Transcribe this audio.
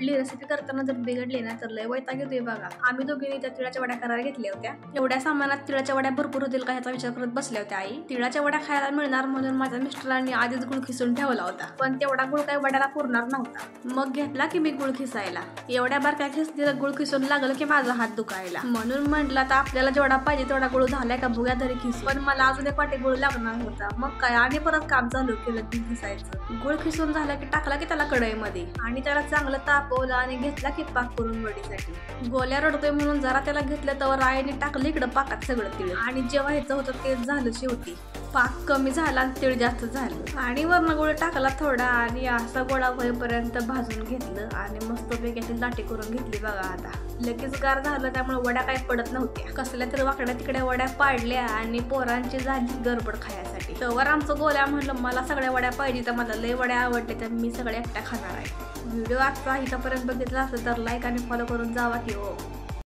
कुठली रेसिपी करताना जर बिघडली ना तर लय वैताग येतोय बघा. आम्ही दोघींनी त्या तिळाच्या वड्या करायला घेतल्या होत्या. एवढ्या सामानात तिळाच्या वड्या भरपूर होतील का ह्याचा विचार करत बसल्या होत्या आई. तिळाच्या वड्या खायला मिळणार म्हणून माझ्या मिस्टरांनी आधीच गुळ खिसून ठेवला होता, पण तेवढा गुळ काही वड्याला पुरणार नव्हता. मग घेतला की मी गुळ खिसायला. एवढ्या बारक्या खिसणीला गुळ खिसून लागलं की माझा हात दुखायला. म्हणून म्हटलं आता आपल्याला जेवढा पाहिजे तेवढा गुळ झालाय का बघूया तरी खिस. पण मला अजून एक वाटी गुळ लागणार होता. मग काय आणि परत काम चालू केलं गुळ खिसायचं. गुळ खिसून झाला की टाकला की त्याला कढईमध्ये आणि त्याला चांगलं तापवलं आणि घेतला की पाक करून वडीसाठी. गोल्या रडतोय म्हणून जरा त्याला घेतलं तर आईने टाकलं इकडं पाकात सगळं तीळ. आणि जेव्हा ह्याचं होतं ते झालं शेवटी. पाक कमी झाला आणि तीळ जास्त झालं आणि वरण गुळ टाकला थोडा आणि असा गोळा होईपर्यंत भाजून घेतलं आणि मस्तपैकी अशी लाटी करून घेतली बघा. आता लगेच गार झालं त्यामुळे वड्या काही पडत नव्हत्या. कसल्या तर वाकड्या तिकड्या वड्या पाडल्या आणि पोरांची झाली गडबड खायसाठी. तर आमचं गोल्या म्हणलं मला सगळ्या वड्या पाहिजे, तर मला लय वड्या आवडते तर मी सगळ्या एकट्या खाणार आहे. व्हिडिओ आजचा इथपर्यंत बघितला असेल तर लाईक आणि फॉलो करून जावा की हो.